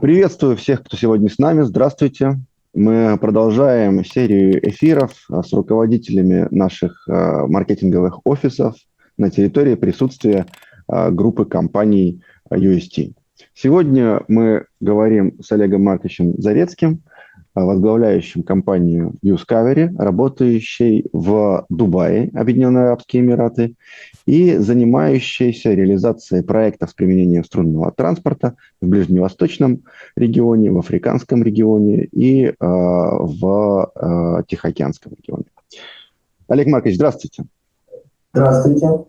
Приветствую всех, кто сегодня с нами. Здравствуйте. Мы продолжаем серию эфиров с руководителями наших маркетинговых офисов на территории присутствия группы компаний UST. Сегодня мы говорим с Олегом Марковичем Зарецким, возглавляющим компанию Discovery, работающей в Дубае, Объединенные Арабские Эмираты, и занимающейся реализацией проектов с применением струнного транспорта в Ближневосточном регионе, в Африканском регионе и в Тихоокеанском регионе. Олег Маркович, здравствуйте. Здравствуйте.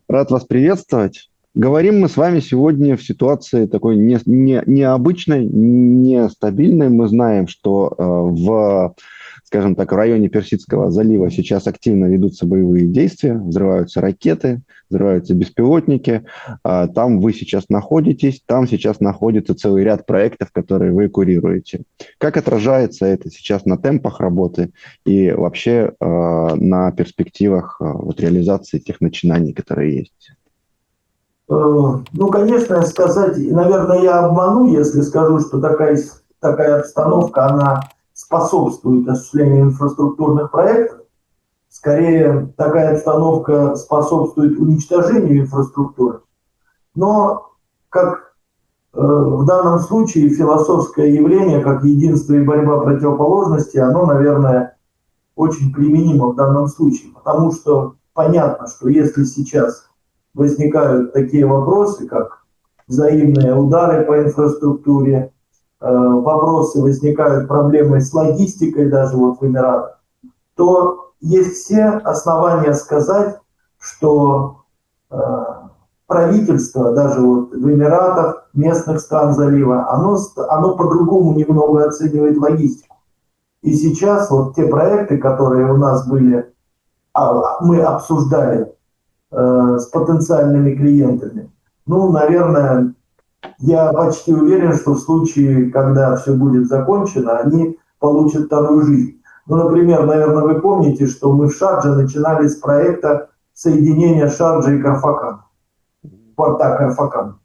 Рад вас приветствовать. Говорим мы с вами сегодня в ситуации такой необычной, нестабильной. Мы знаем, что скажем так, в районе Персидского залива сейчас активно ведутся боевые действия, взрываются ракеты, взрываются беспилотники. Там вы сейчас находитесь, там сейчас находится целый ряд проектов, которые вы курируете. Как отражается это сейчас на темпах работы и вообще на перспективах реализации тех начинаний, которые есть? Ну, конечно, сказать, наверное, я обману, если скажу, что такая обстановка, она способствует осуществлению инфраструктурных проектов. Скорее, такая обстановка способствует уничтожению инфраструктуры. Но, как в данном случае, философское явление, как единство и борьба противоположностей, оно, наверное, очень применимо в данном случае. Потому что понятно, что если сейчас возникают такие вопросы, как взаимные удары по инфраструктуре, вопросы возникают, проблемы с логистикой даже в Эмиратах, то есть все основания сказать, что правительство даже в Эмиратах, местных стран залива, оно по-другому немного оценивает логистику. И сейчас те проекты, которые у нас были, мы обсуждали с потенциальными клиентами. Ну, наверное, я почти уверен, что в случае, когда все будет закончено, они получат вторую жизнь. Ну, например, наверное, вы помните, что мы в Шардже начинали с проекта соединения Шарджи и Карфакана, порта Карфакана.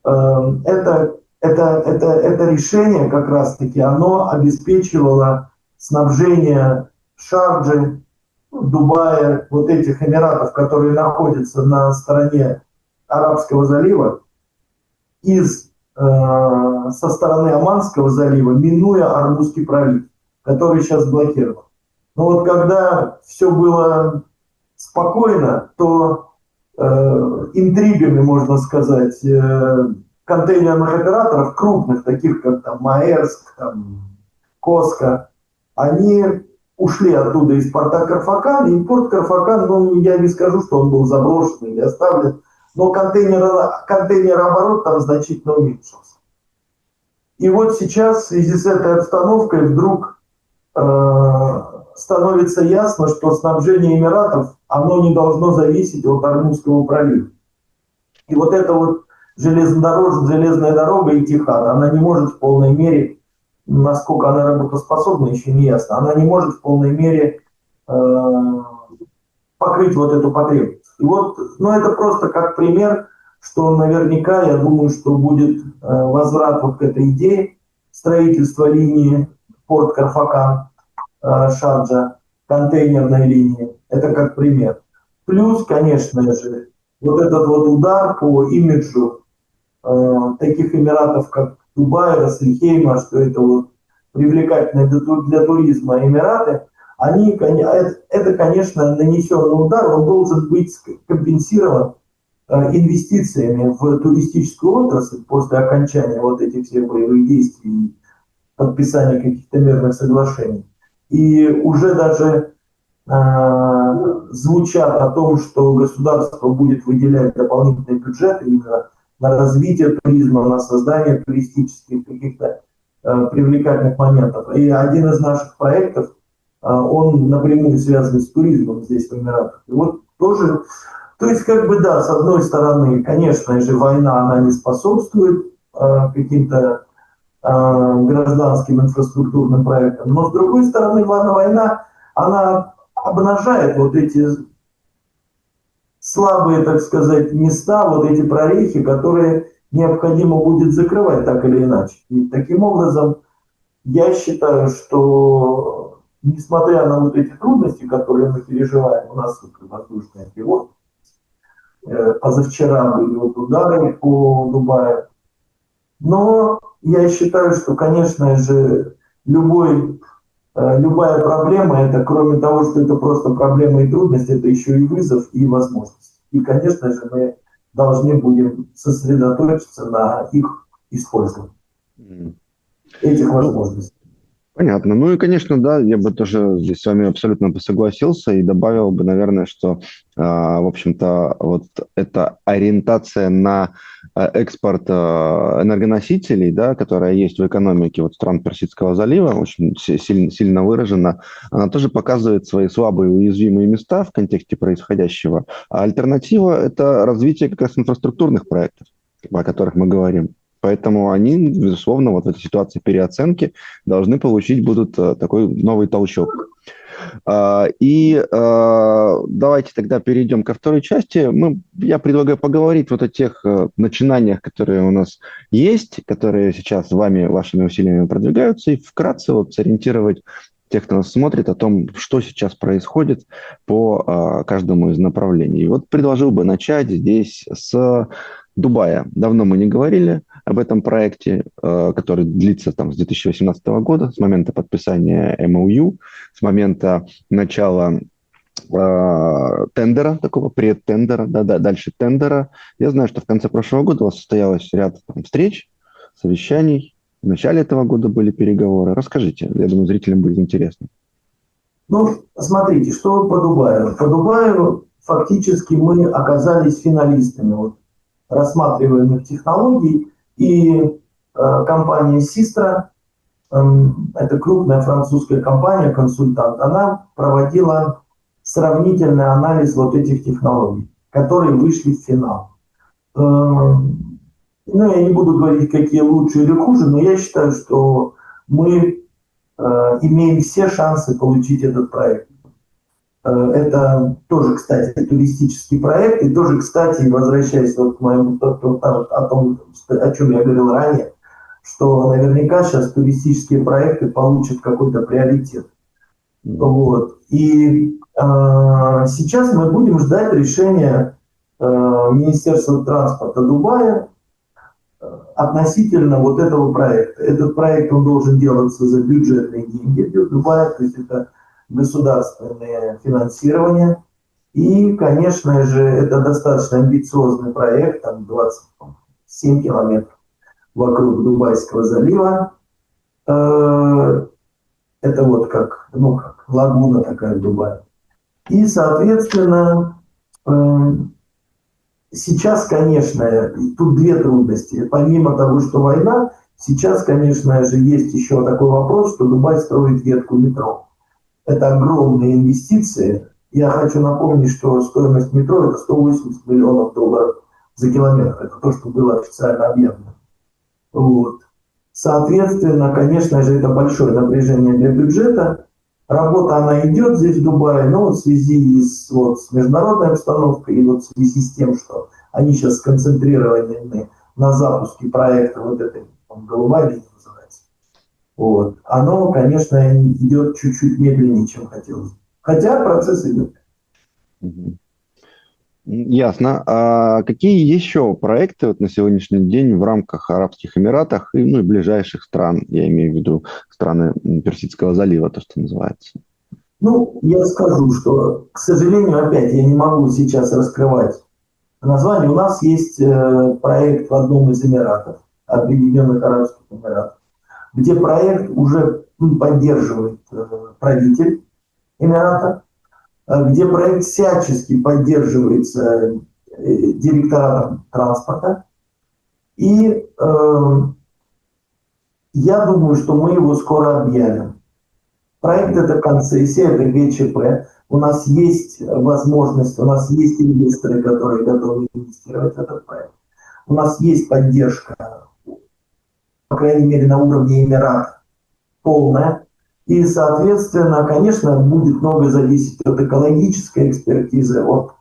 Это решение как раз-таки, оно обеспечивало снабжение Шарджи, Дубая, этих Эмиратов, которые находятся на стороне Арабского залива, со стороны Оманского залива, минуя Ормузский пролив, который сейчас блокирован. Но когда все было спокойно, то интригами, можно сказать, контейнерных операторов, крупных, таких как Маэрск, Коска, они ушли оттуда из порта Карфакан, и порт Карфакан, я не скажу, что он был заброшен или оставлен, но контейнерооборот там значительно уменьшился. И сейчас в связи с этой обстановкой вдруг становится ясно, что снабжение Эмиратов, оно не должно зависеть от Ормузского пролива. И эта железная дорога Этихад, она не может в полной мере, насколько она работоспособна, еще не ясно, она не может в полной мере покрыть эту потребность. И это просто как пример, что наверняка, я думаю, что будет возврат к этой идее строительства линии порт Карфакан, Шарджа, контейнерной линии. Это как пример. Плюс, конечно же, этот удар по имиджу таких Эмиратов, как Дубай, Рассельхейма, что это привлекательные для туризма Эмираты, это, конечно, нанесенный удар, он должен быть компенсирован инвестициями в туристическую отрасль после окончания этих всех боевых действий и подписания каких-то мирных соглашений. И уже даже звучат о том, что государство будет выделять дополнительные бюджеты именно на развитие туризма, на создание туристических каких-то привлекательных моментов. И один из наших проектов, он напрямую связан с туризмом здесь в Эмиратах. И тоже, то есть с одной стороны, конечно же, война, она не способствует каким-то гражданским инфраструктурным проектам, но с другой стороны, война, она обнажает эти слабые, так сказать, места, эти прорехи, которые необходимо будет закрывать так или иначе. И таким образом, я считаю, что несмотря на вот эти трудности, которые мы переживаем, у нас воздушный пилот, позавчера были вот удары по Дубаю, но я считаю, что, конечно же, любая проблема, это кроме того, что это просто проблема и трудность, это еще и вызов и возможность. И, конечно же, мы должны будем сосредоточиться на их использовании, этих возможностей. Понятно. Ну и, конечно, да, я бы тоже здесь с вами абсолютно согласился и добавил бы, наверное, что, в общем-то, вот эта ориентация на экспорт энергоносителей, да, которая есть в экономике вот стран Персидского залива, очень сильно выражена, она тоже показывает свои слабые и уязвимые места в контексте происходящего. А альтернатива – это развитие как раз инфраструктурных проектов, о которых мы говорим. Поэтому они, безусловно, вот в этой ситуации переоценки должны получить будут такой новый толчок. И давайте тогда перейдем ко второй части. Я предлагаю поговорить вот о тех начинаниях, которые у нас есть, которые сейчас вашими усилиями продвигаются, и вкратце вот сориентировать тех, кто нас смотрит, о том, что сейчас происходит по каждому из направлений. И вот предложил бы начать здесь с Дубая. Давно мы не говорили об этом проекте, который длится там с 2018 года, с момента подписания MOU, с момента начала тендера, такого предтендера, дальше тендера. Я знаю, что в конце прошлого года у вас состоялось ряд встреч, совещаний. В начале этого года были переговоры. Расскажите, я думаю, зрителям будет интересно. Ну, смотрите, что по Дубаю. По Дубаю фактически мы оказались финалистами вот, рассматриваемых технологий. И компания Систра, это крупная французская компания, консультант, она проводила сравнительный анализ вот этих технологий, которые вышли в финал. Ну, я не буду говорить, какие лучше или хуже, но я считаю, что мы имеем все шансы получить этот проект. Это тоже, кстати, туристический проект, и тоже, кстати, возвращаясь вот к моему о том, о чем я говорил ранее, что наверняка сейчас туристические проекты получат какой-то приоритет. Вот. И сейчас мы будем ждать решения Министерства транспорта Дубая относительно вот этого проекта. Этот проект, он должен делаться за бюджетные деньги для Дубая, то есть это государственное финансирование. И, конечно же, это достаточно амбициозный проект, там 27 километров вокруг Дубайского залива. Это вот как лагуна такая в Дубае. И, соответственно, сейчас, конечно, тут две трудности. Помимо того, что война, сейчас, конечно же, есть еще такой вопрос, что Дубай строит ветку метро. Это огромные инвестиции. Я хочу напомнить, что стоимость метро – это 180 миллионов долларов за километр. Это то, что было официально объявлено. Вот. Соответственно, конечно же, это большое напряжение для бюджета. Работа, она идет здесь, в Дубае, но в связи с международной обстановкой и вот в связи с тем, что они сейчас сконцентрированы на запуске проекта вот этой голубая линия называется. Вот. Оно, конечно, идет чуть-чуть медленнее, чем хотелось. Хотя процесс идет. Ясно. А какие еще проекты вот на сегодняшний день в рамках Арабских Эмиратов и ближайших стран, я имею в виду страны Персидского залива, то, что называется? Ну, я скажу, что, к сожалению, опять я не могу сейчас раскрывать название. У нас есть проект в одном из Эмиратов, Объединенных Арабских Эмиратов, где проект уже поддерживает правитель Эмирата, где проект всячески поддерживается директоратом транспорта. И я думаю, что мы его скоро объявим. Проект – это концессия, это ГЧП. У нас есть возможность, у нас есть инвесторы, которые готовы инвестировать в этот проект. У нас есть поддержка, по крайней мере, на уровне Эмирата, полная. И, соответственно, конечно, будет многое зависеть от экологической экспертизы, от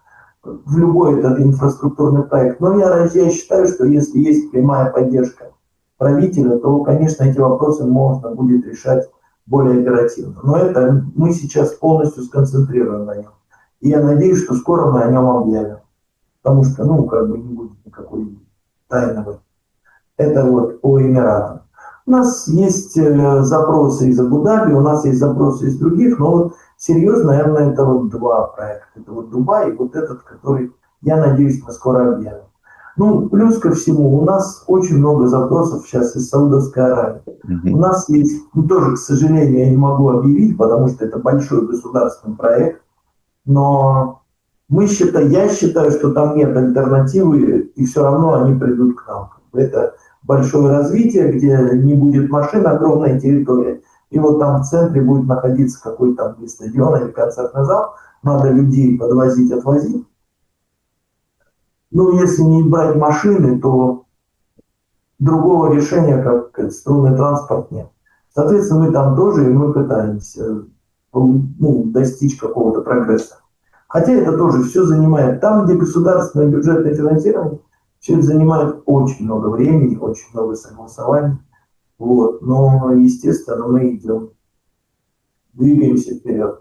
в любой этот инфраструктурный проект. Но я считаю, что если есть прямая поддержка правителя, то, конечно, эти вопросы можно будет решать более оперативно. Но это мы сейчас полностью сконцентрируем на нем. И я надеюсь, что скоро мы о нем объявим. Потому что, не будет никакой тайны. Это вот по Эмиратам. У нас есть запросы из Абу-Даби, у нас есть запросы из других, но вот серьезно, наверное, это вот два проекта. Это вот Дубай и вот этот, который, я надеюсь, мы скоро объявим. Плюс ко всему, у нас очень много запросов сейчас из Саудовской Аравии. У нас есть, тоже, к сожалению, я не могу объявить, потому что это большой государственный проект, но я считаю, что там нет альтернативы, и все равно они придут к нам. Это большое развитие, где не будет машин, огромная территория. И вот там в центре будет находиться какой-то там стадион или концертный зал. Надо людей подвозить, отвозить. Если не брать машины, то другого решения, как струнный транспорт, нет. Соответственно, мы там тоже, и мы пытаемся достичь какого-то прогресса. Хотя это тоже все занимает, там, где государственное бюджетное финансирование, все это занимает очень много времени, очень много согласований. Но, естественно, мы идем, двигаемся вперед.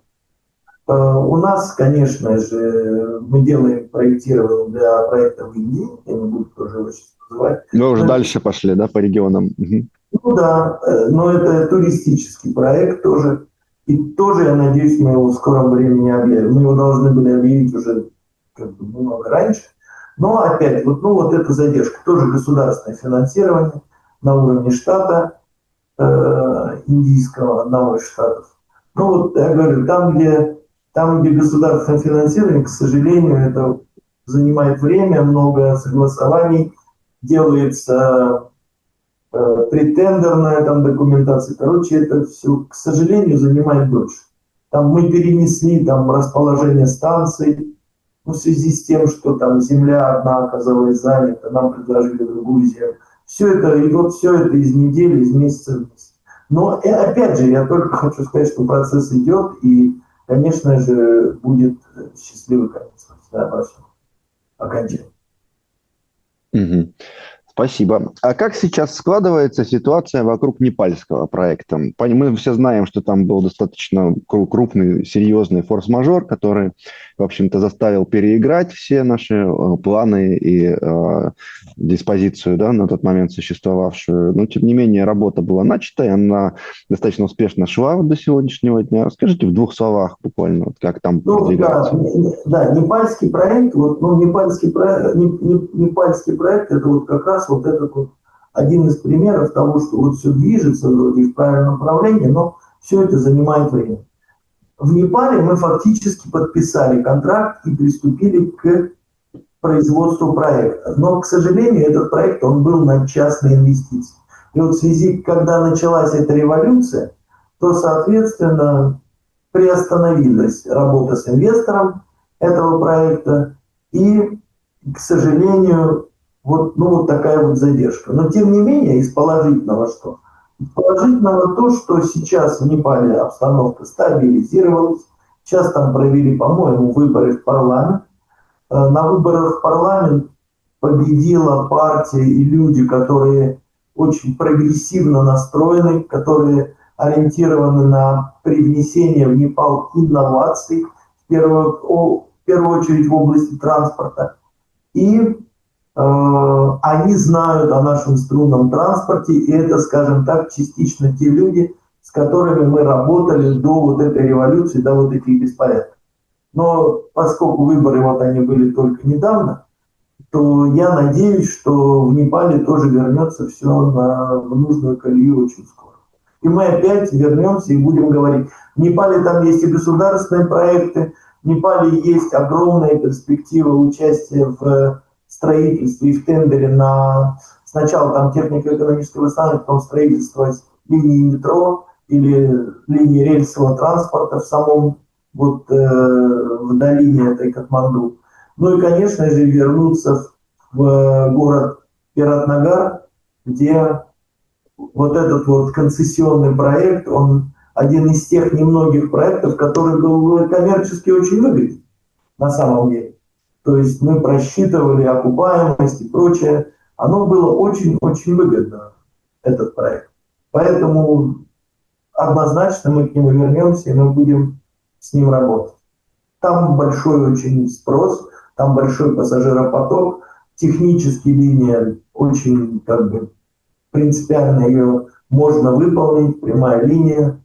У нас, конечно же, мы делаем проектирование для проекта в Индии, я не буду тоже его сейчас называть. Вы уже дальше пошли, да, по регионам? Да, но это туристический проект тоже. И тоже, я надеюсь, мы его в скором времени объявим. Мы его должны были объявить уже немного раньше. Но опять, вот эта задержка. Тоже государственное финансирование на уровне штата, индийского, одного из штатов. Я говорю, там, где государственное финансирование, к сожалению, это занимает время, много согласований, делается претендерная документация. Это все, к сожалению, занимает дольше. Там мы перенесли расположение станций, в связи с тем, что там земля одна оказалась занята, нам предложили другую землю. Все это из недели, из месяца в месяц. Но опять же, я только хочу сказать, что процесс идет, и, конечно же, будет счастливый конец обо всем. Окончательно. Спасибо. А как сейчас складывается ситуация вокруг непальского проекта? Мы все знаем, что там был достаточно крупный, серьезный форс-мажор, который, в общем-то, заставил переиграть все наши планы и диспозицию, да, на тот момент существовавшую. Но, тем не менее, работа была начата, и она достаточно успешно шла до сегодняшнего дня. Скажите в двух словах буквально, как там продвигается. Да, непальский проект, непальский проект, это как раз этот один из примеров того, что все движется вроде в правильном направлении, но все это занимает время. В Непале мы фактически подписали контракт и приступили к производству проекта. Но, к сожалению, этот проект, он был на частные инвестиции. И в связи, когда началась эта революция, то, соответственно, приостановилась работа с инвестором этого проекта. И, к сожалению, такая задержка. Но, тем не менее, из положительного что? Положительного то, что сейчас в Непале обстановка стабилизировалась. Сейчас там провели, по-моему, выборы в парламент. На выборах в парламент победила партия и люди, которые очень прогрессивно настроены, которые ориентированы на привнесение в Непал инноваций, в первую очередь в области транспорта. И они знают о нашем струнном транспорте, и это, скажем так, частично те люди, с которыми мы работали до этой революции, до этих беспорядков. Но поскольку выборы они были только недавно, то я надеюсь, что в Непале тоже вернется все в нужную колею очень скоро. И мы опять вернемся и будем говорить. В Непале там есть и государственные проекты, в Непале есть огромная перспектива участия в строительстве и в тендере на сначала там технико-экономическое восстановление, потом строительство линии метро или линии рельсового транспорта в самом в долине этой Катманду. Ну и, конечно же, вернуться в город Биратнагар, где этот концессионный проект, он один из тех немногих проектов, который был коммерчески очень выгоден на самом деле. То есть мы просчитывали окупаемость и прочее. Оно было очень-очень выгодно, этот проект. Поэтому однозначно мы к нему вернемся, и мы будем с ним работать. Там большой очень спрос, там большой пассажиропоток, технически линия очень принципиально ее можно выполнить, прямая линия.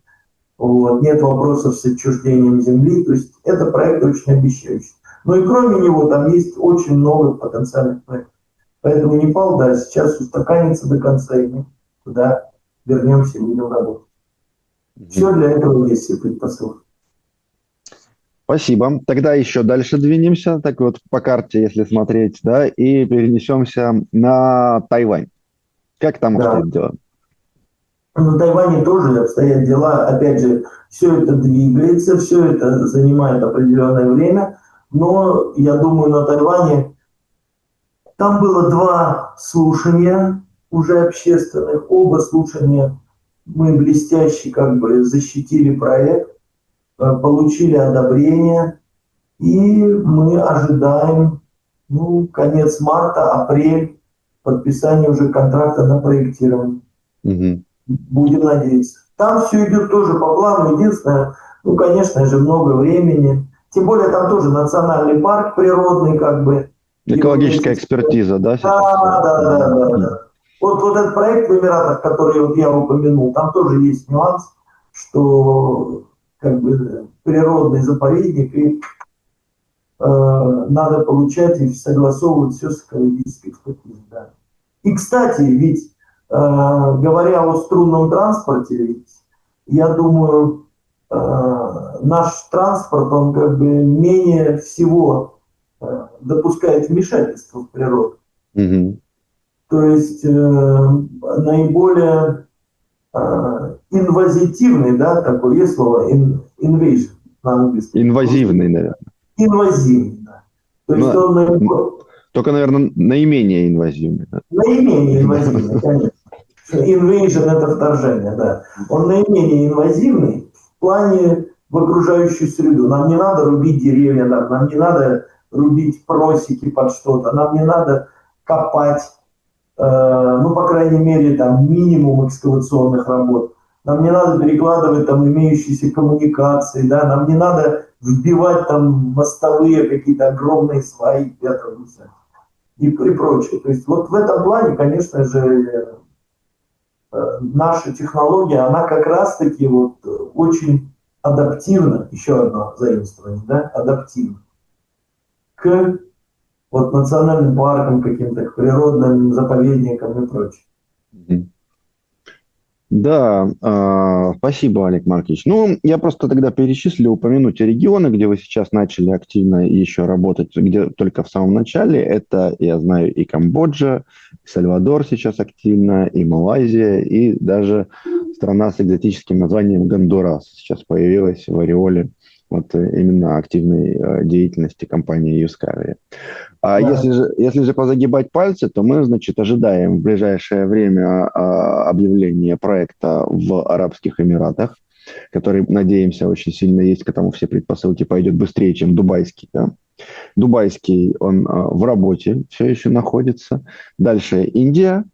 Вот, нет вопросов с отчуждением земли. То есть это проект очень обещающий. Но и кроме него там есть очень много потенциальных проектов. Поэтому Непал, да, сейчас устаканится до конца, и мы туда вернемся и будем работать. Все для этого есть все предпосылки. Спасибо. Тогда еще дальше двинемся, так вот по карте, если смотреть, да, и перенесемся на Тайвань. Как там обстоят дела? На Тайване тоже обстоят дела. Опять же, все это двигается, все это занимает определенное время. Но я думаю, на Тайване там было 2 слушания уже общественных. Оба слушания мы блестяще защитили проект, получили одобрение. И мы ожидаем, конец марта, апрель, подписание уже контракта на проектирование. Угу. Будем надеяться. Там все идет тоже по плану. Единственное, конечно же, много времени. Тем более там тоже национальный парк природный, Экологическая экспертиза, да? Да. Вот этот проект в Эмиратах, который я упомянул, там тоже есть нюанс, что природный заповедник, и надо получать и согласовывать все с экологической экспертизой. Да. И, кстати, ведь говоря о струнном транспорте, я думаю, наш транспорт, он менее всего допускает вмешательство в природу. Угу. То есть наиболее инвазитивный, да, такое есть слово, invasion на английском. Инвазивный, наверное. Инвазивный, да. То есть он только, наверное, наименее инвазивный. Да? Наименее инвазивный, конечно. Invasion – это вторжение, да. Он наименее инвазивный в плане в окружающую среду. Нам не надо рубить деревья, нам не надо рубить просеки под что-то, нам не надо копать, по крайней мере, минимум экскавационных работ. Нам не надо перекладывать имеющиеся коммуникации, да, нам не надо вбивать мостовые какие-то огромные сваи и прочее. То есть вот в этом плане, конечно же, наша технология, она как раз-таки очень адаптивна, еще одно заимствование, да, адаптивна к национальным паркам, каким-то природным заповедникам и прочее. Да, спасибо, Олег Маркович. Я просто тогда перечислю, упомяну те регионы, где вы сейчас начали активно еще работать, где только в самом начале. Это, я знаю, и Камбоджа, и Сальвадор сейчас активно, и Малайзия, и даже страна с экзотическим названием Гондурас сейчас появилась в ореоле именно активной деятельности компании Юскави. А Да. если же позагибать пальцы, то мы, ожидаем в ближайшее время объявления проекта в Арабских Эмиратах, который, надеемся, очень сильно есть к этому все предпосылки, пойдет быстрее, чем дубайский. Да? Дубайский, он в работе все еще находится. Дальше Индия.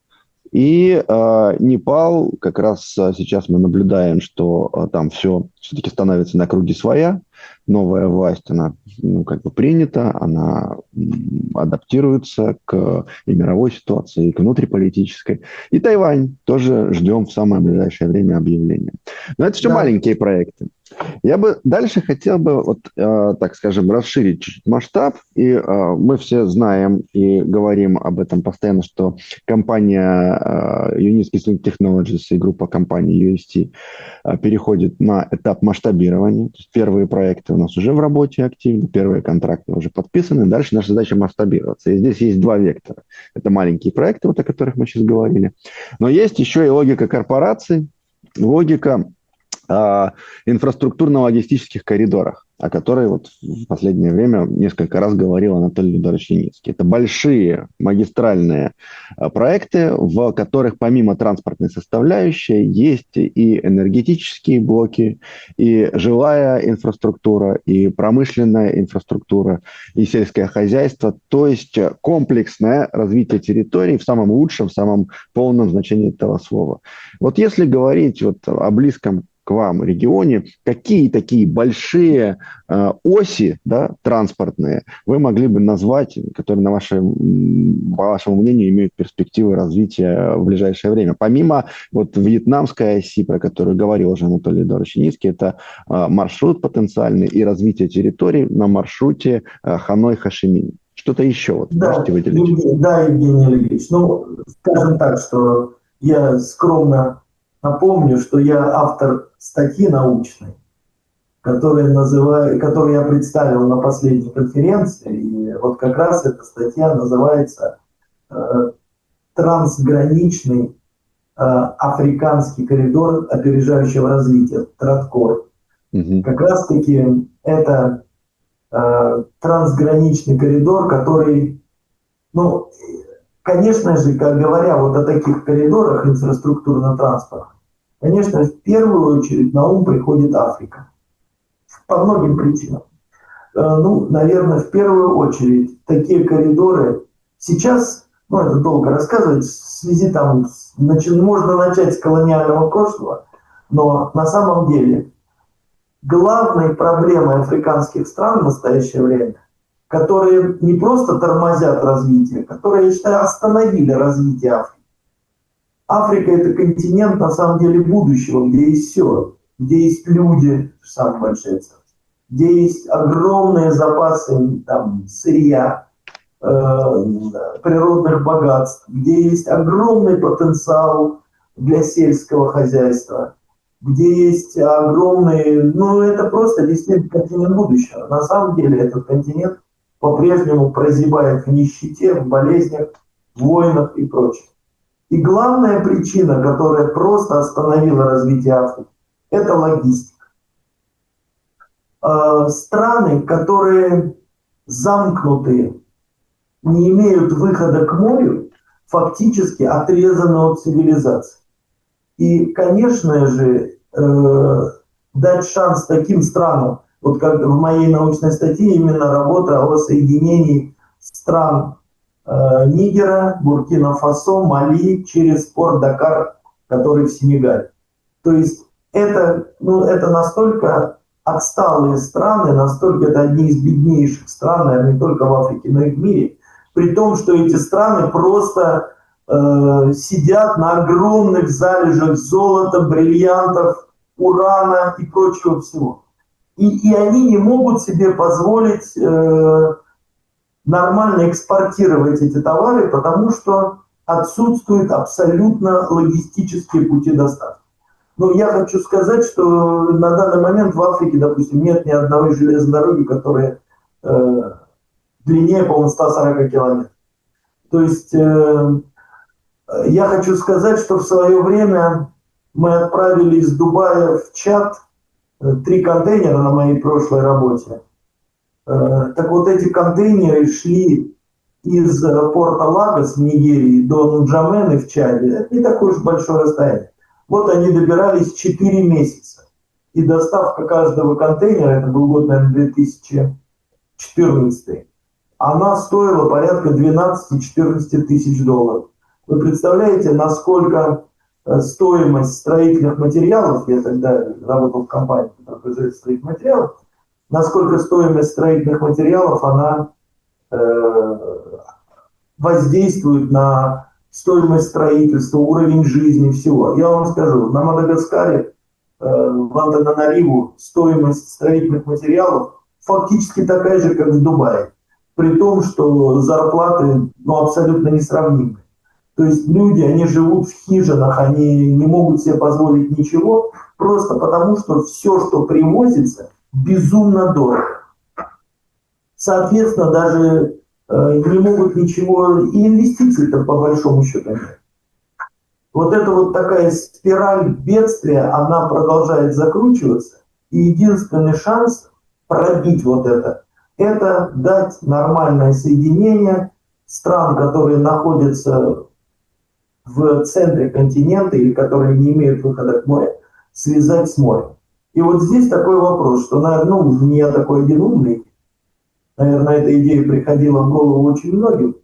И Непал, как раз сейчас мы наблюдаем, что там все все-таки становится на круги своя. Новая власть, она принята, она адаптируется к и мировой ситуации, и к внутриполитической. И Тайвань тоже ждем в самое ближайшее время объявления. Но это все маленькие проекты. Я бы дальше хотел бы, так скажем, расширить чуть-чуть масштаб. И мы все знаем и говорим об этом постоянно, что компания Uniski Sling Technologies и группа компаний UST переходит на этап масштабирования. То есть первые проекты у нас уже в работе активно, первые контракты уже подписаны. Дальше наша задача масштабироваться. И здесь есть 2 вектора. Это маленькие проекты, о которых мы сейчас говорили. Но есть еще и логика корпораций, логика инфраструктурно-логистических коридорах, о которой вот в последнее время несколько раз говорил Анатолий Леонидович Яницкий. Это большие магистральные проекты, в которых помимо транспортной составляющей есть и энергетические блоки, и жилая инфраструктура, и промышленная инфраструктура, и сельское хозяйство, то есть комплексное развитие территорий в самом лучшем, в самом полном значении этого слова. Вот если говорить вот о близком к вам регионе, какие такие большие оси, да, транспортные вы могли бы назвать, которые, по вашему мнению, имеют перспективы развития в ближайшее время? Помимо вот вьетнамской оси, про которую говорил уже Анатолий Эдуардович Яницкий, это маршрут потенциальный и развитие территорий на маршруте Ханой-Хошимин. Что-то еще вот можете выделить? Евгений Ильич. Ну, скажем так, что я скромно напомню, что я автор статьи научной, которую я представил на последней конференции. И вот как раз эта статья называется «Трансграничный африканский коридор опережающего развития», ТРАДКОР. Как раз-таки это трансграничный коридор, который, ну, конечно же, как говоря вот о таких коридорах инфраструктурно-транспортных, конечно, в первую очередь на ум приходит Африка. По многим причинам. Ну, наверное, в первую очередь такие коридоры сейчас, ну, это долго рассказывать, в связи там, можно начать с колониального прошлого, но на самом деле главной проблемой африканских стран в настоящее время, которые не просто тормозят развитие, которые, я считаю, остановили развитие Африки. Африка – это континент, на самом деле, будущего, где есть все, где есть люди, самые большие ценности, где есть огромные запасы там, сырья, природных богатств, где есть огромный потенциал для сельского хозяйства, где есть огромные, ну это просто действительно континент будущего. На самом деле этот континент по-прежнему прозябает в нищете, в болезнях, в войнах и прочем. И главная причина, которая просто остановила развитие Африки, это логистика. Страны, которые замкнутые, не имеют выхода к морю, фактически отрезаны от цивилизации. И, конечно же, дать шанс таким странам, вот как в моей научной статье именно работа о соединении стран Нигера, Буркина-Фасо, Мали через порт Дакар, который в Сенегале. То есть это настолько отсталые страны, настолько это одни из беднейших стран, не только в Африке, но и в мире, при том, что эти страны просто сидят на огромных залежах золота, бриллиантов, урана и прочего всего. И они не могут себе позволить нормально экспортировать эти товары, потому что отсутствуют абсолютно логистические пути доставки. Но я хочу сказать, что на данный момент в Африке, допустим, нет ни одной железной дороги, которая длиннее, по-моему, 140 километров. То есть я хочу сказать, что в свое время мы отправили из Дубая в Чад 3 контейнера на моей прошлой работе. Так вот, эти контейнеры шли из порта Лагос в Нигерии до Нджамены в Чаде. Это не такое уж большое расстояние. Вот они добирались 4 месяца. И доставка каждого контейнера, это был год, наверное, 2014, она стоила порядка 12-14 тысяч долларов. Вы представляете, насколько стоимость строительных материалов, я тогда работал в компании, которая производит строительных материалов, насколько стоимость строительных материалов, она воздействует на стоимость строительства, уровень жизни, всего. Я вам скажу, на Мадагаскаре, в Антананариву, стоимость строительных материалов фактически такая же, как в Дубае. При том, что зарплаты абсолютно несравнимы. То есть люди, они живут в хижинах, они не могут себе позволить ничего, просто потому что все, что привозится, безумно дорого. Соответственно, даже не могут ничего, и инвестиций-то по большому счету нет. Вот эта вот такая спираль бедствия, она продолжает закручиваться. И единственный шанс пробить вот это дать нормальное соединение стран, которые находятся в центре континента или которые не имеют выхода к морю, связать с морем. И вот здесь такой вопрос, что, наверное, не я такой один умный, наверное, эта идея приходила в голову очень многим,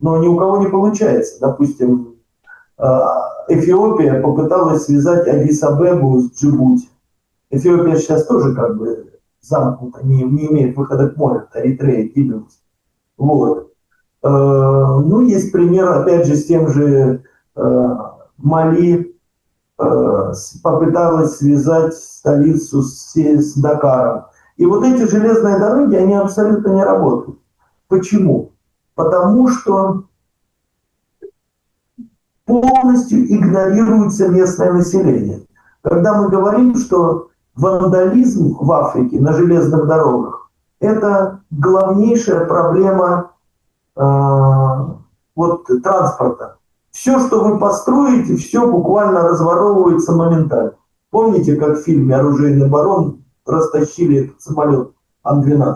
но ни у кого не получается. Допустим, Эфиопия попыталась связать Аддис-Абебу с Джибути. Эфиопия сейчас тоже как бы замкнута, не имеет выхода к морю, Эритрея, Гибелус. Вот. Ну, есть пример, опять же, с тем же Мали попыталась связать столицу с Дакаром. И вот эти железные дороги, они абсолютно не работают. Почему? Потому что полностью игнорируется местное население. Когда мы говорим, что вандализм в Африке на железных дорогах – это главнейшая проблема транспорта. Все, что вы построите, все буквально разворовывается моментально. Помните, как в фильме «Оружейный барон» растащили этот самолет Ан-12?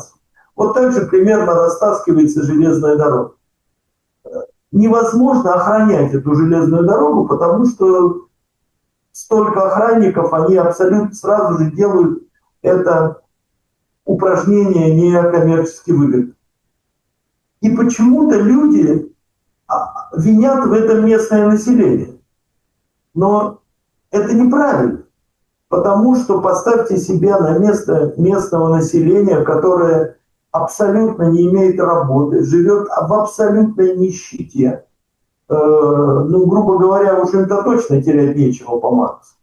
Вот так же примерно растаскивается железная дорога. Невозможно охранять эту железную дорогу, потому что столько охранников, они абсолютно сразу же делают это упражнение некоммерчески выгодно. И почему-то люди винят в этом местное население. Но это неправильно, потому что поставьте себя на место местного населения, которое абсолютно не имеет работы, живет в абсолютной нищете. Грубо говоря, уж им-то точно терять нечего по Марксу.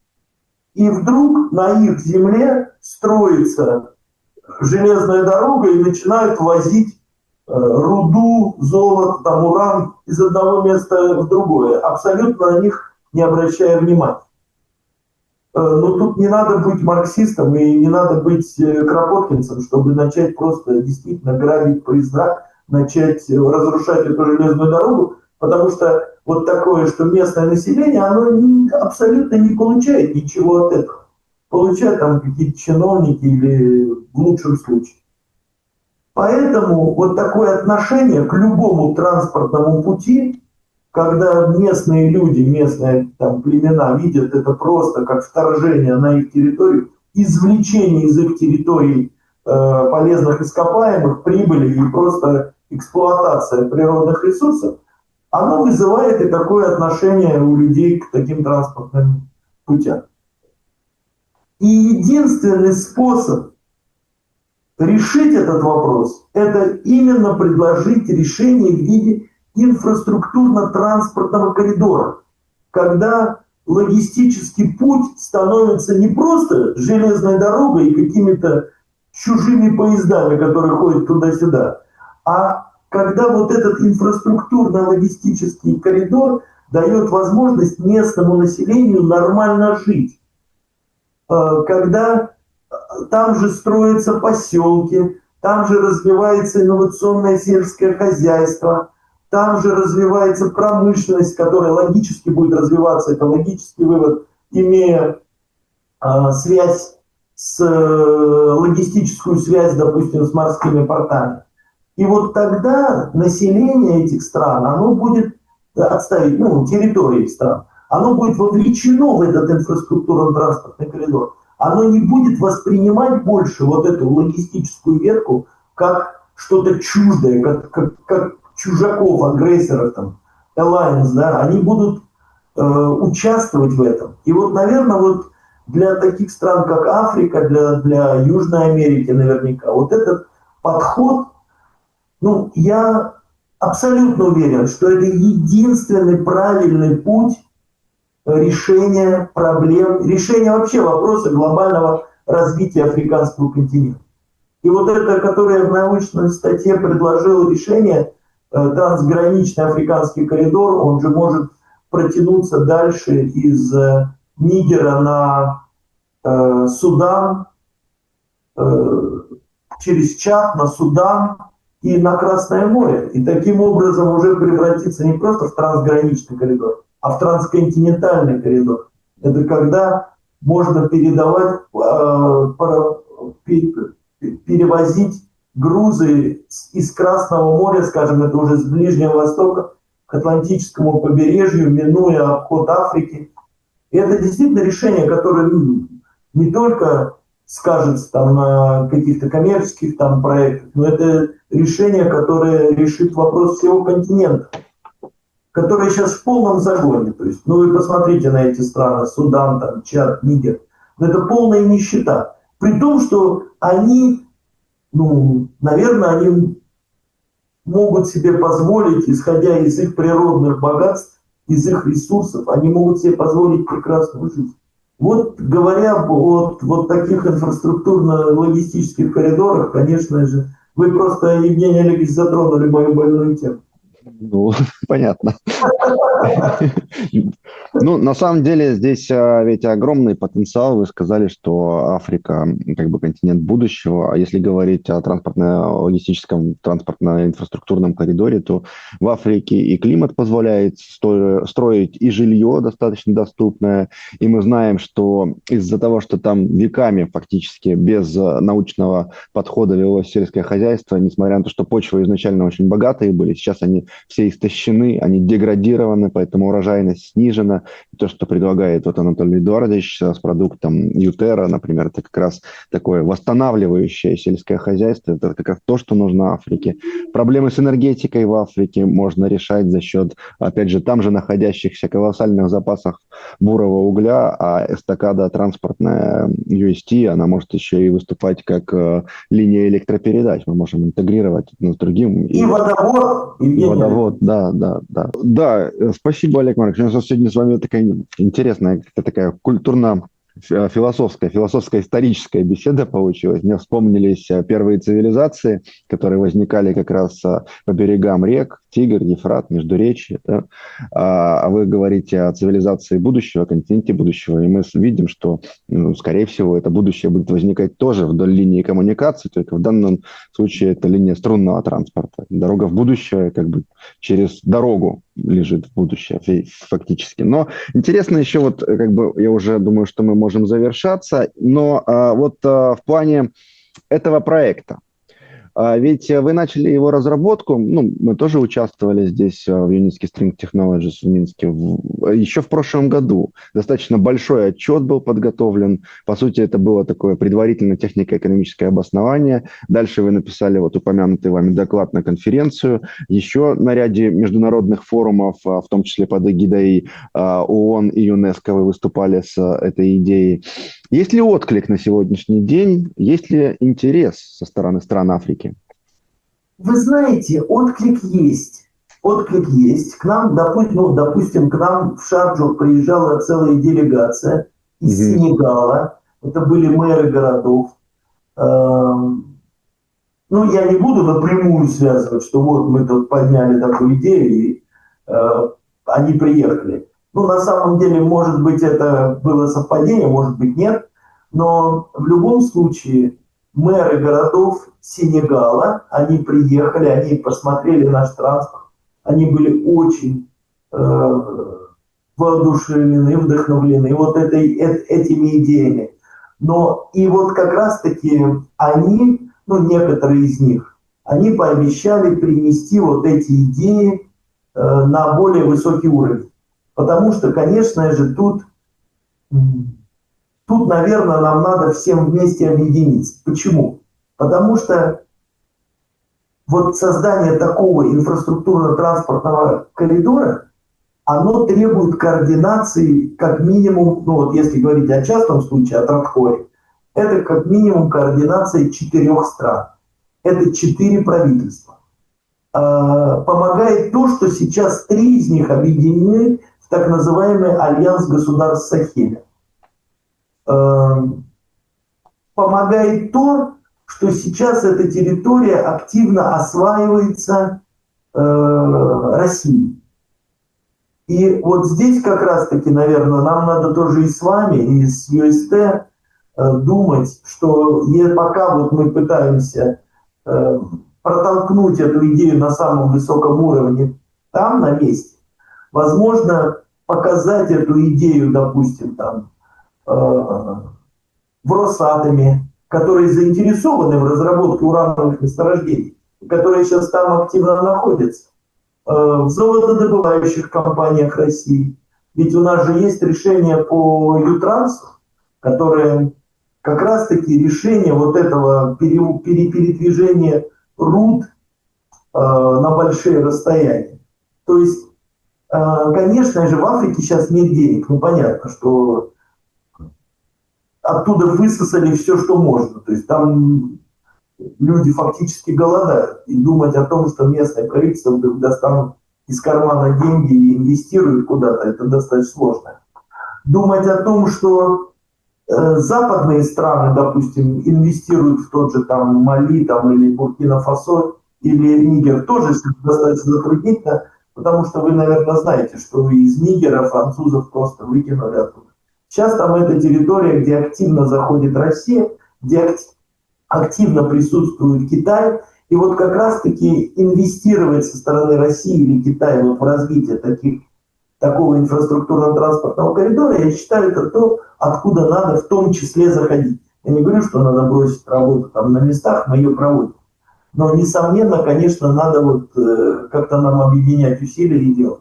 И вдруг на их земле строится железная дорога и начинают возить руду, золото, там, уран из одного места в другое, абсолютно на них не обращая внимания. Но тут не надо быть марксистом и не надо быть кропоткинцем, чтобы начать просто действительно грабить поезда, начать разрушать эту железную дорогу, потому что вот такое, что местное население, оно абсолютно не получает ничего от этого. Получают там какие-то чиновники или в лучшем случае. Поэтому вот такое отношение к любому транспортному пути, когда местные люди, местные там племена видят это просто как вторжение на их территорию, извлечение из их территорий полезных ископаемых, прибыли и просто эксплуатация природных ресурсов, оно вызывает и такое отношение у людей к таким транспортным путям. И единственный способ решить этот вопрос – это именно предложить решение в виде инфраструктурно-транспортного коридора, когда логистический путь становится не просто железной дорогой и какими-то чужими поездами, которые ходят туда-сюда, а когда вот этот инфраструктурно-логистический коридор дает возможность местному населению нормально жить, когда там же строятся поселки, там же развивается инновационное сельское хозяйство, там же развивается промышленность, которая логически будет развиваться, это логический вывод, имея логистическую связь, допустим, с морскими портами. И вот тогда население этих стран, оно будет отставить, территории стран, оно будет вовлечено в этот инфраструктурно-транспортный коридор. Оно не будет воспринимать больше вот эту логистическую ветку как что-то чуждое, как чужаков, агрессоров, там, alliance, да, они будут участвовать в этом. И вот, наверное, вот для таких стран, как Африка, для Южной Америки наверняка, вот этот подход, я абсолютно уверен, что это единственный правильный путь решения проблем, решения вообще вопроса глобального развития африканского континента. И вот это, которое в научной статье предложил решение, трансграничный африканский коридор, он же может протянуться дальше из Нигера на Судан, через Чад на Судан и на Красное море. И таким образом уже превратиться не просто в трансграничный коридор, а в трансконтинентальный коридор. Это когда можно передавать, перевозить грузы из Красного моря, скажем, это уже с Ближнего Востока, к Атлантическому побережью, минуя обход Африки. И это действительно решение, которое не только скажется там на каких-то коммерческих там проектах, но это решение, которое решит вопрос всего континента, которое сейчас в полном загоне. То есть, ну вы посмотрите на эти страны, Судан, там, Чад, Нигер. Это полная нищета. При том, что они, ну, наверное, они могут себе позволить, исходя из их природных богатств, из их ресурсов, они могут себе позволить прекрасную жизнь. Вот говоря о вот таких инфраструктурно-логистических коридорах, конечно же, вы просто, Евгений Олегович, затронули мою больную тему. Ну, понятно. Ну, на самом деле, здесь ведь огромный потенциал. Вы сказали, что Африка как бы континент будущего. А если говорить о транспортно-логистическом, транспортно-инфраструктурном коридоре, то в Африке и климат позволяет строить и жилье достаточно доступное. И мы знаем, что из-за того, что там веками фактически без научного подхода велось сельское хозяйство, несмотря на то, что почвы изначально очень богатые были, сейчас они все истощены, они деградированы, поэтому урожайность снижена. И то, что предлагает вот Анатолий Эдуардович с продуктом Ютера, например, это как раз такое восстанавливающее сельское хозяйство, это как раз то, что нужно Африке. Проблемы с энергетикой в Африке можно решать за счет, опять же, там же находящихся колоссальных запасов бурого угля, а эстакада транспортная UST, она может еще и выступать как линия электропередач. Мы можем интегрировать одно с другим. И водовод. И водовод, да. Да, спасибо, Олег Маркович. У нас сегодня с вами такая интересная, такая философская, историческая беседа получилась. Мне вспомнились первые цивилизации, которые возникали как раз по берегам рек, Тигр, Ефрат, Междуречье. Да? А вы говорите о цивилизации будущего, о континенте будущего, и мы видим, что, скорее всего, это будущее будет возникать тоже вдоль линии коммуникаций, только в данном случае это линия струнного транспорта. Дорога в будущее как бы через дорогу лежит в будущее фактически. Но интересно еще вот, как бы, я уже думаю, что мы можем завершаться, но в плане этого проекта. Ведь вы начали его разработку, мы тоже участвовали здесь в Unitsky String Technologies в Минске еще в прошлом году. Достаточно большой отчет был подготовлен. По сути, это было такое предварительное технико-экономическое обоснование. Дальше вы написали вот упомянутый вами доклад на конференцию. Еще на ряде международных форумов, в том числе под эгидой ООН и ЮНЕСКО, вы выступали с этой идеей. Есть ли отклик на сегодняшний день? Есть ли интерес со стороны стран Африки? Вы знаете, отклик есть. Отклик есть. К нам, допустим, к нам в Шарджу приезжала целая делегация из Сенегала. Это были мэры городов. Я не буду напрямую связывать, что вот мы тут подняли такую идею, и они приехали. На самом деле, может быть, это было совпадение, может быть, нет. Но в любом случае, мэры городов Сенегала, они приехали, они посмотрели наш транспорт. Они были очень воодушевлены, вдохновлены вот этими идеями. Но и вот как раз-таки они, некоторые из них, они пообещали принести вот эти идеи на более высокий уровень. Потому что, конечно же, тут, наверное, нам надо всем вместе объединиться. Почему? Потому что вот создание такого инфраструктурно-транспортного коридора, оно требует координации как минимум, если говорить о частном случае, о Транскоре, это как минимум координация 4 стран. Это 4 правительства. Помогает то, что сейчас 3 из них объединены в так называемый Альянс государств Сахеля. Помогает то, что сейчас эта территория активно осваивается Россией. И вот здесь как раз-таки, наверное, нам надо тоже и с вами, и с UST думать, что пока вот мы пытаемся протолкнуть эту идею на самом высоком уровне там, на месте, возможно, показать эту идею, допустим, там, в Росатоме, которые заинтересованы в разработке урановых месторождений, которые сейчас там активно находятся, в золотодобывающих компаниях России. Ведь у нас же есть решение по Ютрансу, которое как раз-таки решение вот этого передвижения руд на большие расстояния. То есть, конечно же, в Африке сейчас нет денег. Ну, понятно, что оттуда высосали все, что можно. То есть там люди фактически голодают. И думать о том, что местное правительство вдруг достанут из кармана деньги и инвестируют куда-то, это достаточно сложно. Думать о том, что западные страны, допустим, инвестируют в тот же там Мали там, или Буркина-Фасо или Нигер, тоже достаточно затруднительно, потому что вы, наверное, знаете, что из Нигера французов просто выкинули оттуда. Сейчас там эта территория, где активно заходит Россия, где активно присутствует Китай, и вот как раз-таки инвестировать со стороны России или Китая вот в развитие такого инфраструктурно-транспортного коридора, я считаю, это то, откуда надо в том числе заходить. Я не говорю, что надо бросить работу там на местах, мы ее проводим. Но, несомненно, конечно, надо вот как-то нам объединять усилия и делать.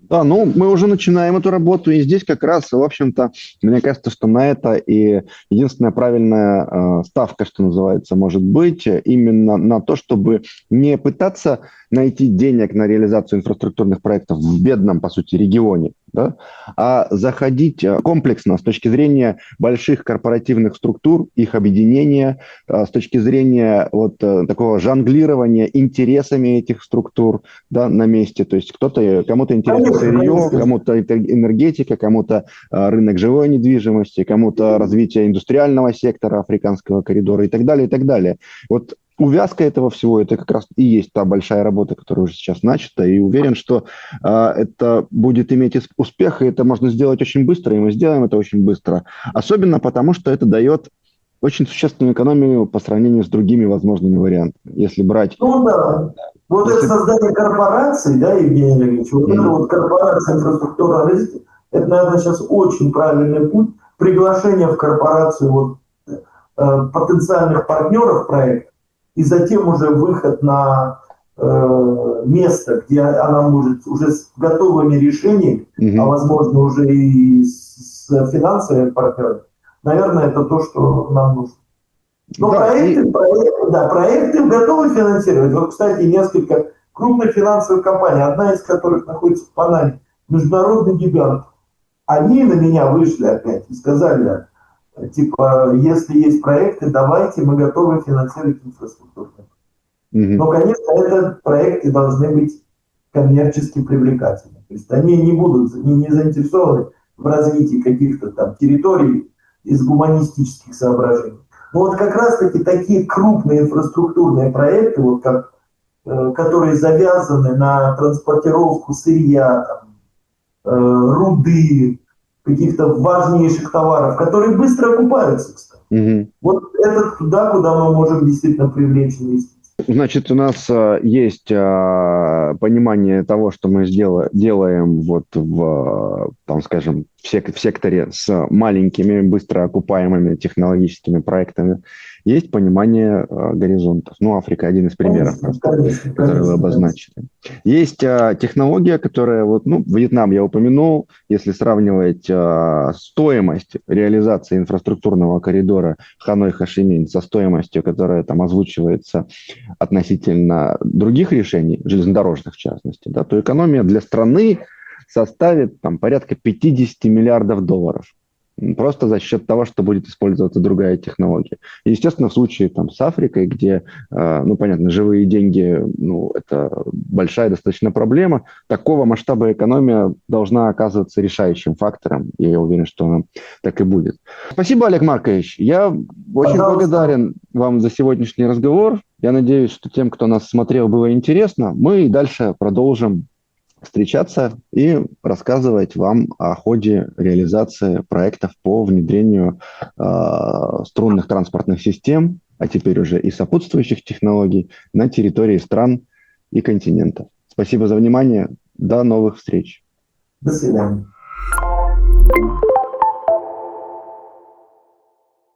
Да, ну, мы уже начинаем эту работу, и здесь как раз, в общем-то, мне кажется, что на это и единственная правильная ставка, что называется, может быть, именно на то, чтобы не пытаться найти денег на реализацию инфраструктурных проектов в бедном, по сути, регионе, да, а заходить комплексно с точки зрения больших корпоративных структур, их объединения, с точки зрения вот такого жонглирования интересами этих структур, да, на месте. То есть кому-то интересно сырье, кому-то энергетика, кому-то рынок живой недвижимости, кому-то развитие индустриального сектора африканского коридора и так далее, и так далее. Вот увязка этого всего, это как раз и есть та большая работа, которая уже сейчас начата, и уверен, что это будет иметь успех, и это можно сделать очень быстро, и мы сделаем это очень быстро. Особенно потому, что это дает очень существенную экономию по сравнению с другими возможными вариантами. Если брать... Ну да, вот это создание корпораций, да, Евгений Олегович, вот это вот корпорация инфраструктура развития, это, наверное, сейчас очень правильный путь. Приглашение в корпорацию вот, потенциальных партнеров проекта, и затем уже выход на место, где она может уже с готовыми решениями, а возможно уже и с финансовыми партнерами, наверное, это то, что нам нужно. Но да, проекты готовы финансировать. Вот, кстати, несколько крупных финансовых компаний, одна из которых находится в Панаме, международный гигант, они на меня вышли опять и сказали, типа, если есть проекты, давайте, мы готовы финансировать инфраструктуру. Но, конечно, это проекты должны быть коммерчески привлекательны. То есть они не заинтересованы в развитии каких-то там территорий из гуманистических соображений. Но вот как раз-таки такие крупные инфраструктурные проекты, вот которые завязаны на транспортировку сырья, руды, каких-то важнейших товаров, которые быстро окупаются, кстати. Вот это туда, куда мы можем действительно привлечь инвестиции. Значит, у нас есть понимание того, что мы делаем вот в, там, скажем, в секторе с маленькими, быстро окупаемыми технологическими проектами. Есть понимание горизонтов. Ну, Африка один из примеров, который вы обозначили. Есть технология, которая, вот, ну, Вьетнам я упомянул, если сравнивать стоимость реализации инфраструктурного коридора Ханой-Хошиминь со стоимостью, которая там озвучивается относительно других решений, железнодорожных в частности, да, то экономия для страны составит там, порядка 50 миллиардов долларов. Просто за счет того, что будет использоваться другая технология. И, естественно, в случае там, с Африкой, где, ну, понятно, живые деньги, ну, это большая достаточно проблема, такого масштаба экономия должна оказываться решающим фактором. И я уверен, что она так и будет. Спасибо, Олег Маркович. Я очень благодарен вам за сегодняшний разговор. Я надеюсь, что тем, кто нас смотрел, было интересно. Мы и дальше продолжим встречаться и рассказывать вам о ходе реализации проектов по внедрению струнных транспортных систем, а теперь уже и сопутствующих технологий на территории стран и континента. Спасибо за внимание. До новых встреч. До свидания.